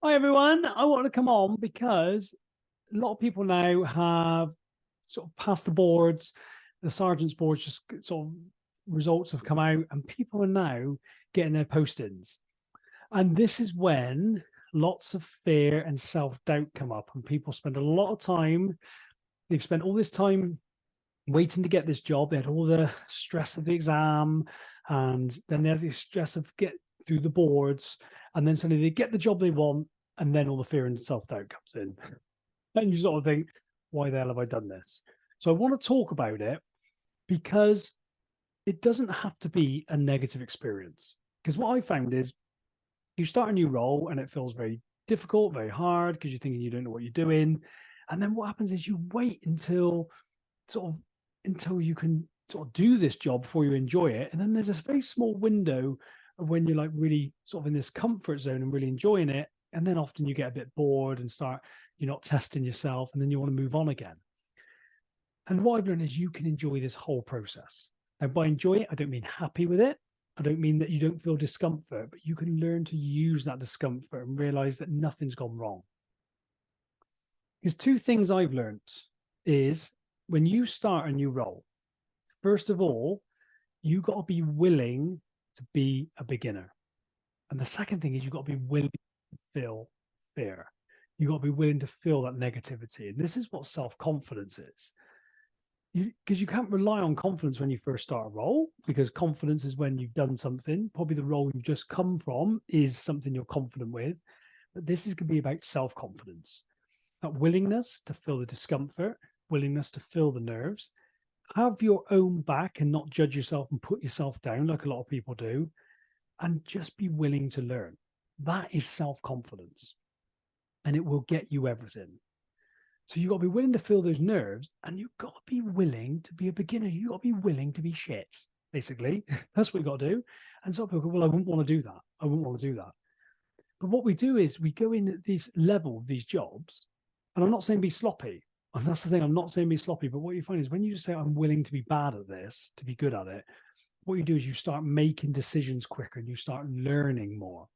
Hi everyone. I want to come on because a lot of people now have sort of passed the boards, the sergeant's boards, just sort of results have come out, and people are now getting their postings. And this is when lots of fear and self-doubt come up, and people spend a lot of time. They've spent all this time waiting to get this job. They had all the stress of the exam, and then they have the stress of get through the boards, and then suddenly they get the job they want, and then all the fear and self-doubt comes in. And you sort of think, why the hell have I done this? So I want to talk about it because it doesn't have to be a negative experience. Because what I found is you start a new role and it feels very difficult, very hard because you're thinking you don't know what you're doing. And then what happens is you wait sort of until you can sort of do this job before you enjoy it. And then there's this very small window of when you're like really sort of in this comfort zone and really enjoying it. And then often you get a bit bored and you're not testing yourself, and then you want to move on again. And what I've learned is you can enjoy this whole process. And by enjoy it, I don't mean happy with it. I don't mean that you don't feel discomfort, but you can learn to use that discomfort and realize that nothing's gone wrong. Because two things I've learned is when you start a new role, first of all, you got to be willing to be a beginner. And the second thing is you've got to be willing to feel fear. You've got to be willing to feel that negativity. And this is what self-confidence is. Because you can't rely on confidence when you first start a role, because confidence is when you've done something. Probably the role you've just come from is something you're confident with. But this is going to be about self-confidence, that willingness to feel the discomfort, willingness to feel the nerves, have your own back and not judge yourself and put yourself down like a lot of people do, and just be willing to learn. That is self-confidence, and it will get you everything. So you've got to be willing to feel those nerves, and you've got to be willing to be a beginner. You've got to be willing to be shit, basically. That's what you've got to do. And some people go, well, I wouldn't want to do that. I wouldn't want to do that. But what we do is we go in at this level of these jobs, and I'm not saying be sloppy. And that's the thing, I'm not saying be sloppy, but what you find is when you say, I'm willing to be bad at this, to be good at it, what you do is you start making decisions quicker and you start learning more.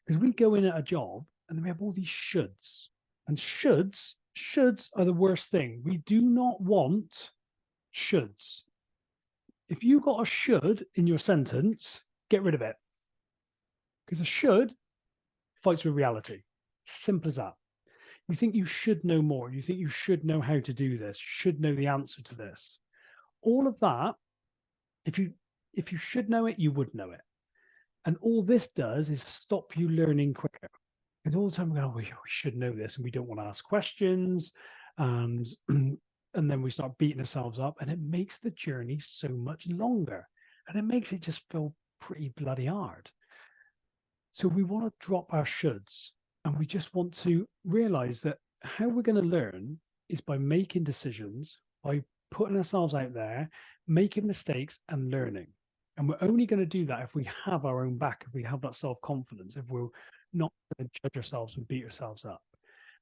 Because we go in at a job and then we have all these shoulds. And shoulds are the worst thing. We do not want shoulds. If you got a should in your sentence, get rid of it. Because a should fights with reality. Simple as that. You think you should know more. You think you should know how to do this, should know the answer to this. All of that, if you should know it, you would know it. And all this does is stop you learning quicker. Because all the time we go, we should know this, and we don't want to ask questions, and then we start beating ourselves up, and it makes the journey so much longer, and it makes it just feel pretty bloody hard. So we want to drop our shoulds, and we just want to realize that how we're going to learn is by making decisions, by putting ourselves out there, making mistakes and learning. And we're only going to do that if we have our own back, if we have that self-confidence, if we're not going to judge ourselves and beat ourselves up.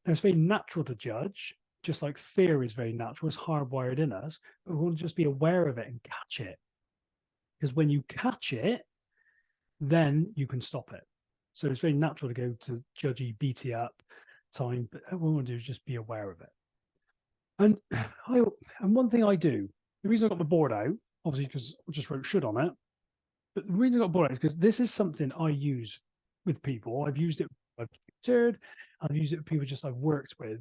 Now, it's very natural to judge, just like fear is very natural, it's hardwired in us, but we want to just be aware of it and catch it. Because when you catch it, then you can stop it. So it's very natural to go to judgy, beaty up time, but what we want to do is just be aware of it. And one thing I do, the reason I got the board out, obviously because I just wrote should on it, but the reason I got board out is because this is something I use with people. I've used it, I've used it with people just I've worked with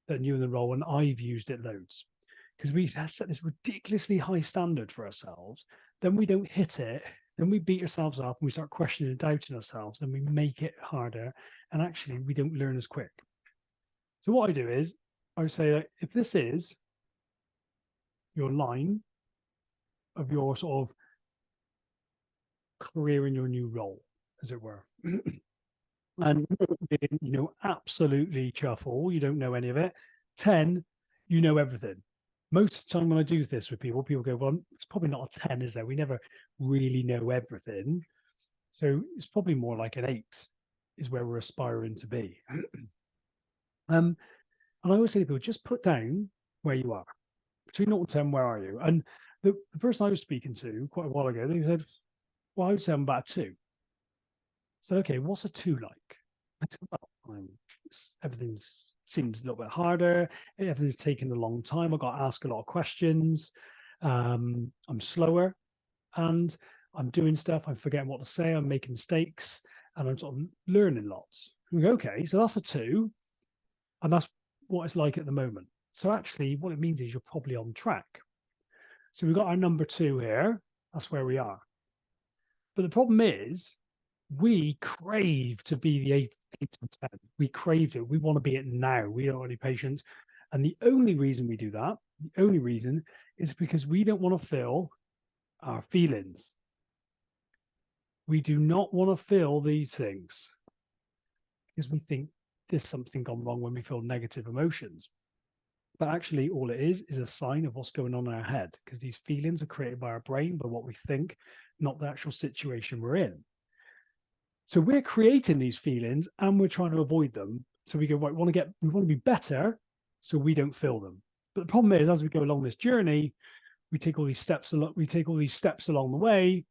that are new in the role, and I've used it loads. Because we have set this ridiculously high standard for ourselves, then we don't hit it, then we beat ourselves up and we start questioning and doubting ourselves, then we make it harder, and actually we don't learn as quick. So what I do is I would say that if this is your line of your sort of career in your new role, as it were, and absolutely chuffle, you don't know any of it. 10, you know everything. Most of the time when I do this with people, people go, well, it's probably not a 10, is there? We never really know everything. So it's probably more like an 8 is where we're aspiring to be. And I always say to people, just put down where you are. Between 0 and 10, where are you? And the person I was speaking to quite a while ago, they said, well, I would say I'm about a 2. So, okay, what's a 2 like? I said, well, everything seems a little bit harder. Everything's taking a long time. I've got to ask a lot of questions. I'm slower, and I'm doing stuff. I'm forgetting what to say. I'm making mistakes, and I'm sort of learning lots. Okay, so that's a 2, and that's what it's like at the moment. So actually, what it means is you're probably on track. So we've got our number 2 here. That's where we are. But the problem is, we crave to be the 8 and 10. We crave it. We want to be it now. We don't want any patience. And the only reason we do that, the only reason is because we don't want to feel our feelings. We do not want to feel these things because we think there's something gone wrong when we feel negative emotions. But actually, all it is a sign of what's going on in our head, because these feelings are created by our brain, by what we think, not the actual situation we're in. So we're creating these feelings and we're trying to avoid them. So we go, right, we want to be better so we don't feel them. But the problem is, as we go along this journey, we take all these steps along the way.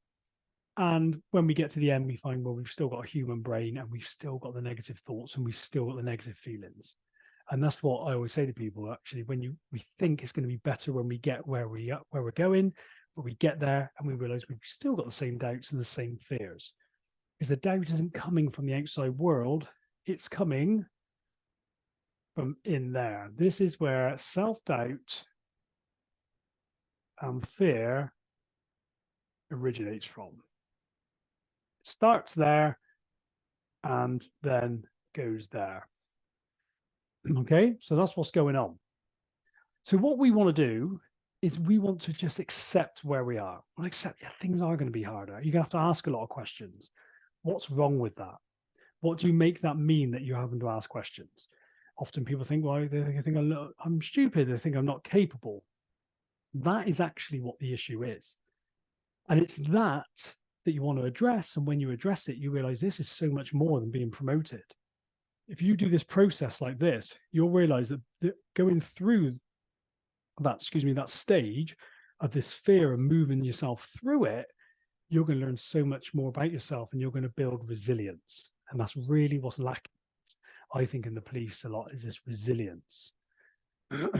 And when we get to the end, we find, well, we've still got a human brain and we've still got the negative thoughts and we've still got the negative feelings. And that's what I always say to people, actually, we think it's going to be better when we get where we're going, but we get there and we realize we've still got the same doubts and the same fears. Because the doubt isn't coming from the outside world, it's coming from in there. This is where self-doubt and fear originates from. It starts there and then goes there. Okay, so that's what's going on. So what we want to do is we want to just accept where we are. Well, accept, yeah, things are going to be harder. You're going to have to ask a lot of questions. What's wrong with that? What do you make that mean that you're having to ask questions? Often people think, well, they think I'm stupid. They think I'm not capable. That is actually what the issue is. And it's that you want to address. And when you address it, you realize this is so much more than being promoted. If you do this process like this, you'll realize that going through that stage of this fear and moving yourself through it, you're going to learn so much more about yourself and you're going to build resilience. And that's really what's lacking, I think, in the police a lot, is this resilience.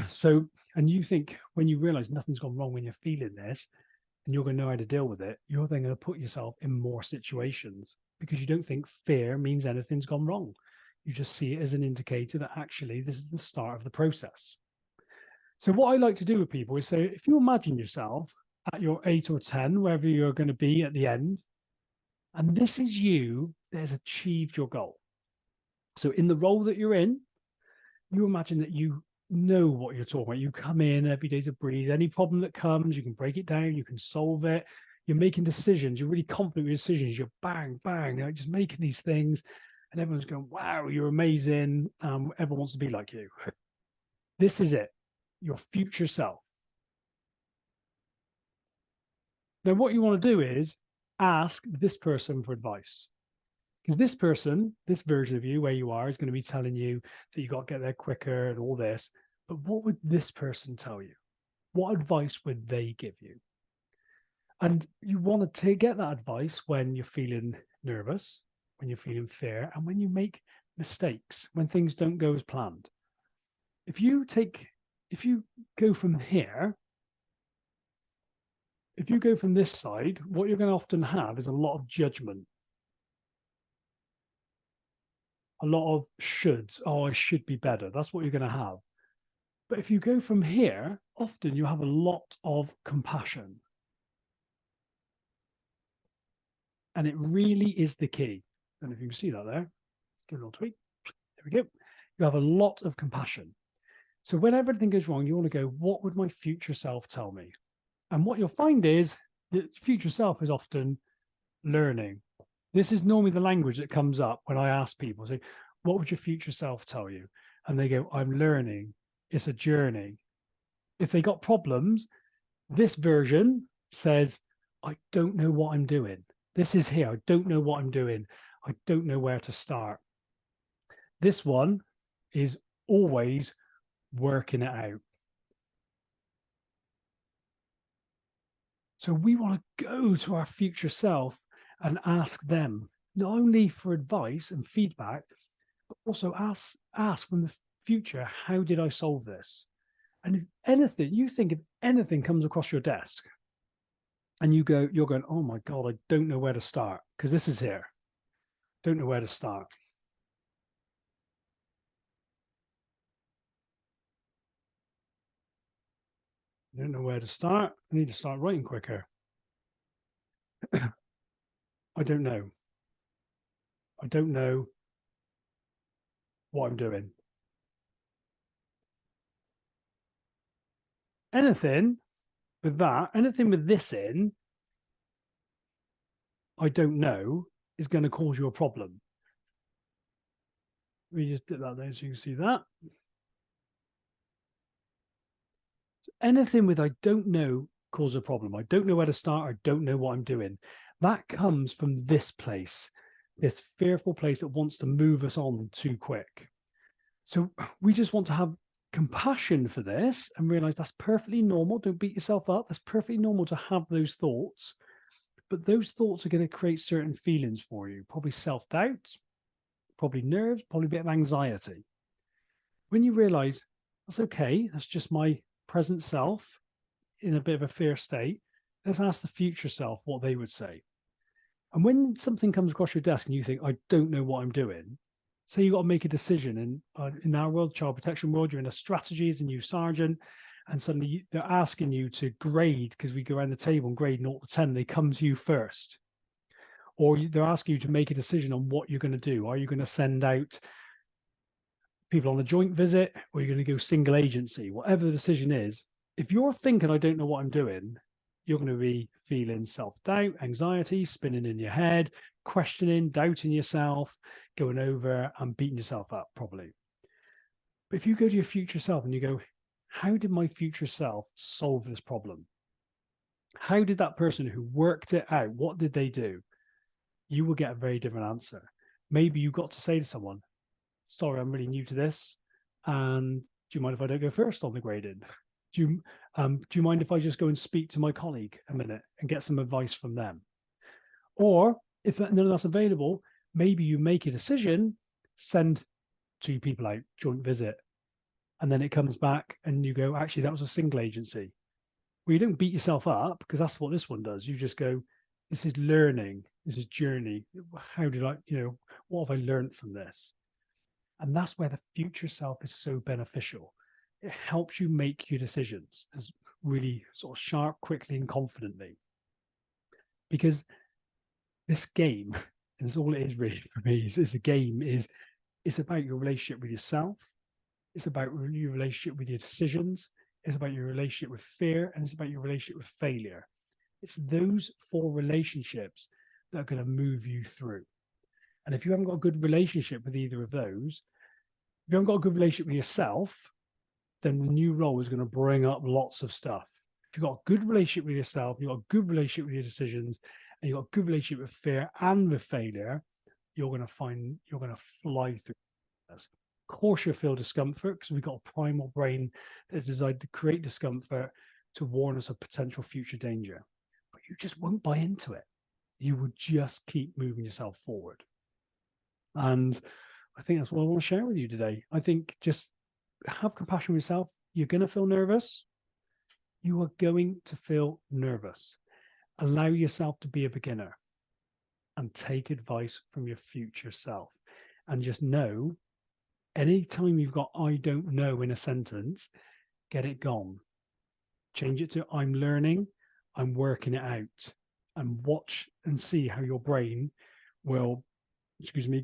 So, and you think when you realize nothing's gone wrong when you're feeling this and you're going to know how to deal with it, you're then going to put yourself in more situations because you don't think fear means anything's gone wrong. You just see it as an indicator that actually this is the start of the process. So what I like to do with people is say, if you imagine yourself at your 8 or 10, wherever you're going to be at the end, and this is you that has achieved your goal. So in the role that you're in, you imagine that you know what you're talking about. You come in every day's a breeze. Any problem that comes, you can break it down, you can solve it. You're making decisions. You're really confident with your decisions. You're bang, bang, just making these things. And everyone's going, wow, you're amazing. Everyone wants to be like you. This is it, your future self. Now, what you want to do is ask this person for advice. Because this person, this version of you where you are, is going to be telling you that you got to get there quicker and all this. But what would this person tell you? What advice would they give you? And you want to get that advice when you're feeling nervous, when you're feeling fear, and when you make mistakes, when things don't go as planned. If you go from here, if you go from this side, what you're going to often have is a lot of judgment. A lot of shoulds. Oh, I should be better. That's what you're going to have. But if you go from here, often you have a lot of compassion. And it really is the key. I don't know if you can see that there. Let's give it a little tweak. There we go. You have a lot of compassion. So when everything goes wrong, you want to go, what would my future self tell me? And what you'll find is that future self is often learning. This is normally the language that comes up when I ask people, say, what would your future self tell you? And they go, I'm learning. It's a journey. If they got problems, this version says, I don't know what I'm doing. This is here. I don't know what I'm doing. I don't know where to start. This one is always working it out. So we want to go to our future self and ask them not only for advice and feedback, but Also ask from the future, how did I solve this? And if anything, you think if anything comes across your desk and you're going, oh my God, I don't know where to start because this is here. Don't know where to start. I don't know where to start. I need to start writing quicker. I don't know. I don't know what I'm doing. Anything with that, anything with this in, I don't know, is going to cause you a problem. We just did that there so you can see that. So anything with I don't know causes a problem. I don't know where to start. I don't know what I'm doing. That comes from this place, this fearful place that wants to move us on too quick. So we just want to have compassion for this and realize that's perfectly normal. Don't beat yourself up. That's perfectly normal to have those thoughts. But those thoughts are going to create certain feelings for you, probably self-doubt, probably nerves, probably a bit of anxiety. When you realize that's okay, that's just my present self in a bit of a fear state, let's ask the future self what they would say. And when something comes across your desk and you think, I don't know what I'm doing, say you've got to make a decision. And in our world, child protection world, you're in a strategy as a new sergeant, and suddenly they're asking you to grade, because we go around the table and grade 0 to 10, they come to you first. Or they're asking you to make a decision on what you're going to do. Are you going to send out people on a joint visit, or you're going to go single agency? Whatever the decision is, if you're thinking, I don't know what I'm doing, you're going to be feeling self-doubt, anxiety, spinning in your head, questioning, doubting yourself, going over and beating yourself up probably. But if you go to your future self and you go, how did my future self solve this problem? How did that person who worked it out, what did they do? You will get a very different answer. Maybe you got to say to someone, sorry, I'm really new to this. And do you mind if I don't go first on the grading? Do you mind if I just go and speak to my colleague a minute and get some advice from them? Or if none of that's available, maybe you make a decision, send 2 people out, joint visit, and then it comes back and you go, actually, that was a single agency. Well, you don't beat yourself up, because that's what this one does. You just go, this is learning, this is journey. How did I, what have I learned from this? And that's where the future self is so beneficial. It helps you make your decisions as really sort of sharp, quickly, and confidently. Because this game, and it's all it is really for me, is a game, it's about your relationship with yourself. It's about your relationship with your decisions. It's about your relationship with fear, and it's about your relationship with failure. It's those 4 relationships that are going to move you through. And if you haven't got a good relationship with either of those, if you haven't got a good relationship with yourself, then the new role is going to bring up lots of stuff. If you've got a good relationship with yourself, you've got a good relationship with your decisions, and you've got a good relationship with fear and with failure, you're going to fly through this. Of course, you'll feel discomfort, because we've got a primal brain that's designed to create discomfort to warn us of potential future danger. But you just won't buy into it. You will just keep moving yourself forward. And I think that's what I want to share with you today. I think just have compassion with yourself. You're going to feel nervous. You are going to feel nervous. Allow yourself to be a beginner and take advice from your future self. And just know, anytime you've got I don't know in a sentence, get it gone. Change it to I'm learning, I'm working it out, and watch and see how your brain will,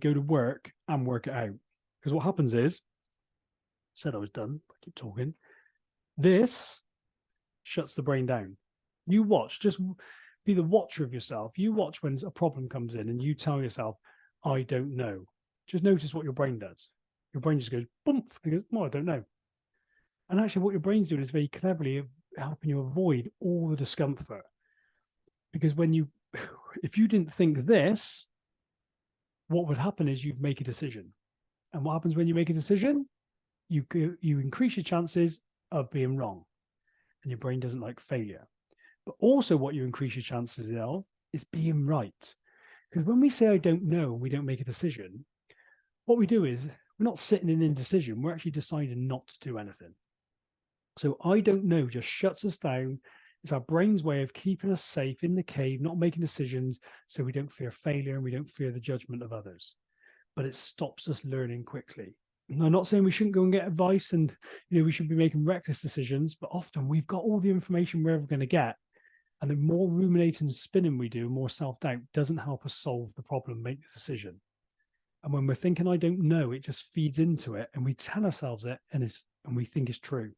go to work and work it out. Because what happens is, said I was done, I keep talking. This shuts the brain down. You watch, just be the watcher of yourself. You watch when a problem comes in and you tell yourself, I don't know. Just notice what your brain does. Your brain just goes, boom, and goes, oh, I don't know. And actually what your brain's doing is very cleverly helping you avoid all the discomfort. Because if you didn't think this, what would happen is you'd make a decision. And what happens when you make a decision? You increase your chances of being wrong. And your brain doesn't like failure. But also what you increase your chances of is being right. Because when we say I don't know, we don't make a decision, what we do is we're not sitting in indecision. We're actually deciding not to do anything. So I don't know just shuts us down. It's our brain's way of keeping us safe in the cave, not making decisions, so we don't fear failure and we don't fear the judgment of others. But it stops us learning quickly. And I'm not saying we shouldn't go and get advice and we should be making reckless decisions, but often we've got all the information we're ever going to get. And the more ruminating and spinning we do, more self-doubt doesn't help us solve the problem, make the decision. And when we're thinking, I don't know, it just feeds into it and we tell ourselves it and we think it's true.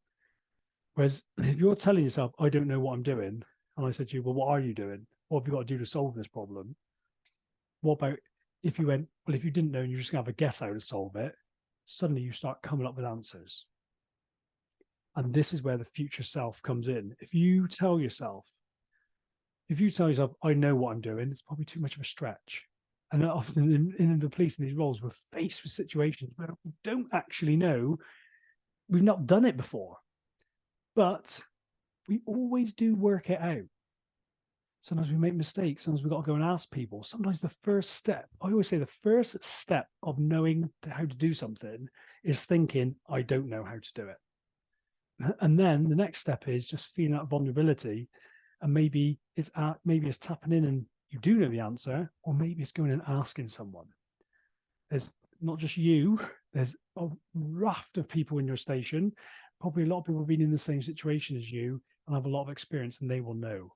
Whereas if you're telling yourself, I don't know what I'm doing, and I said to you, well, what are you doing? What have you got to do to solve this problem? What about if you went, well, if you didn't know and you're just going to have a guess how to solve it, suddenly you start coming up with answers. And this is where the future self comes in. If you tell yourself, I know what I'm doing, it's probably too much of a stretch. And often in the police in these roles, we're faced with situations where we don't actually know. We've not done it before. But we always do work it out. Sometimes we make mistakes. Sometimes we've got to go and ask people. Sometimes the first step, I always say the first step of knowing how to do something is thinking, I don't know how to do it. And then the next step is just feeling that vulnerability. And maybe it's tapping in and you do know the answer, or maybe it's going and asking someone. There's not just you, there's a raft of people in your station. Probably a lot of people have been in the same situation as you and have a lot of experience, and they will know.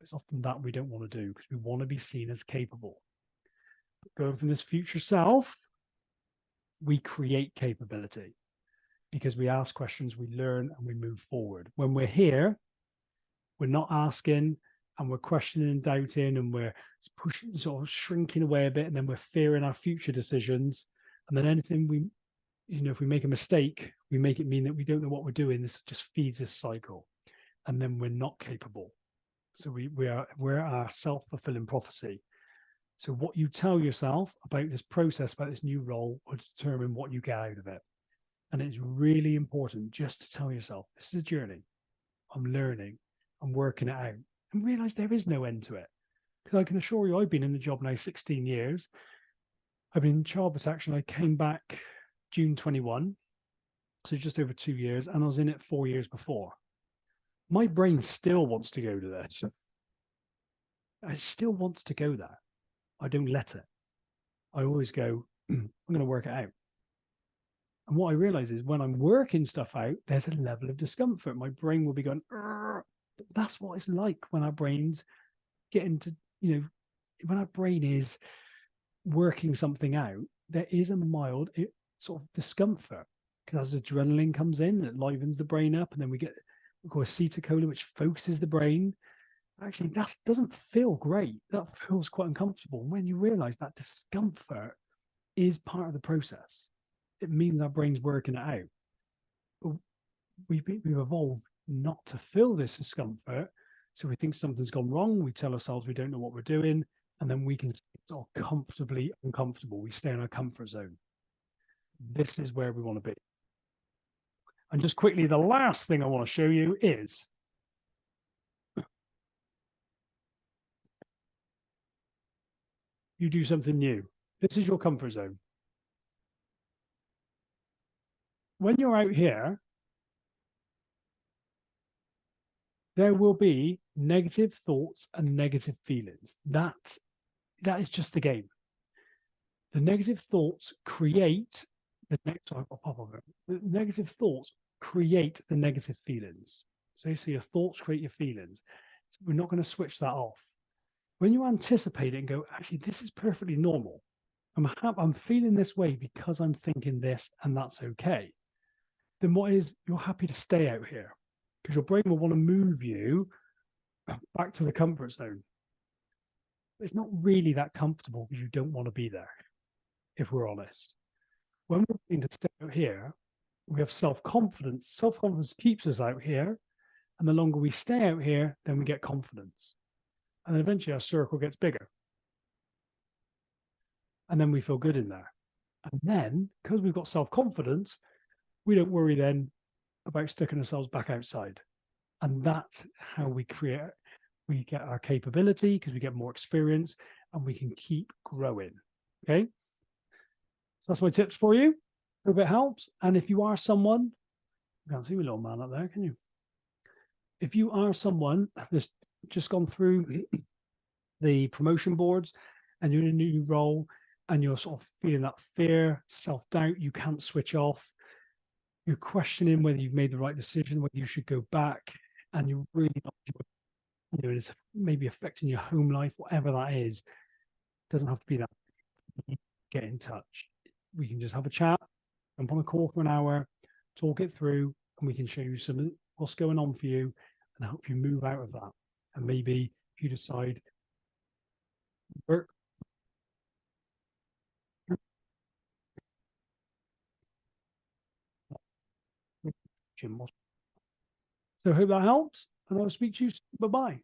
It's often that we don't want to do because we want to be seen as capable. But going from this future self, we create capability because we ask questions, we learn, and we move forward. When we're here, we're not asking and we're questioning and doubting and we're pushing, sort of shrinking away a bit, and then we're fearing our future decisions. And then anything if we make a mistake, we make it mean that we don't know what we're doing. This just feeds this cycle. And then we're not capable. So we're our self-fulfilling prophecy. So what you tell yourself about this process, about this new role, will determine what you get out of it. And it's really important just to tell yourself, this is a journey. I'm learning. I'm working it out. And realize there is no end to it. Because I can assure you, I've been in the job now 16 years. I've been in child protection. I came back June 21, so just over 2 years, and I was in it 4 years before. My brain still wants to go to this. It still wants to go there. I don't let it. I always go, I'm going to work it out. And what I realize is when I'm working stuff out, there's a level of discomfort. My brain will be going, that's what it's like when our brains get into, when our brain is working something out, there is a mild sort of discomfort because as adrenaline comes in, it livens the brain up, and then we get acetylcholine, which focuses the brain. Actually, that doesn't feel great. That feels quite uncomfortable. When you realize that discomfort is part of the process, it means our brain's working it out. But we've evolved not to feel this discomfort. So we think something's gone wrong. We tell ourselves we don't know what we're doing. And then we can stay comfortably uncomfortable. We stay in our comfort zone. This is where we want to be. And just quickly, the last thing I want to show you is you do something new. This is your comfort zone. When you're out here, there will be negative thoughts and negative feelings. That is just the game. The negative thoughts create the negative thoughts create the negative feelings. So your thoughts create your feelings. So we're not going to switch that off. When you anticipate it and go, actually, this is perfectly normal. I'm feeling this way because I'm thinking this, and that's okay. Then you're happy to stay out here because your brain will want to move you back to the comfort zone. It's not really that comfortable because you don't want to be there, if we're honest. When we're going to stay out here, we have self-confidence. Self-confidence keeps us out here. And the longer we stay out here, then we get confidence. And then eventually our circle gets bigger. And then we feel good in there. And then, because we've got self-confidence, we don't worry then about sticking ourselves back outside. And that's how we get our capability because we get more experience and we can keep growing. Okay. So that's my tips for you. Hope it helps. And if you are someone, you can't see my little man up there, can you? If you are someone that's just gone through the promotion boards and you're in a new role and you're sort of feeling that fear, self-doubt, you can't switch off, you're questioning whether you've made the right decision, whether you should go back, and you're really not sure, you know, it's maybe affecting your home life, whatever that is, doesn't have to be that. Get in touch. We can just have a chat, jump on a call for an hour, talk it through, and we can show you some what's going on for you and help you move out of that. And maybe if you decide work, so I hope that helps, and I'll speak to you soon. Bye bye.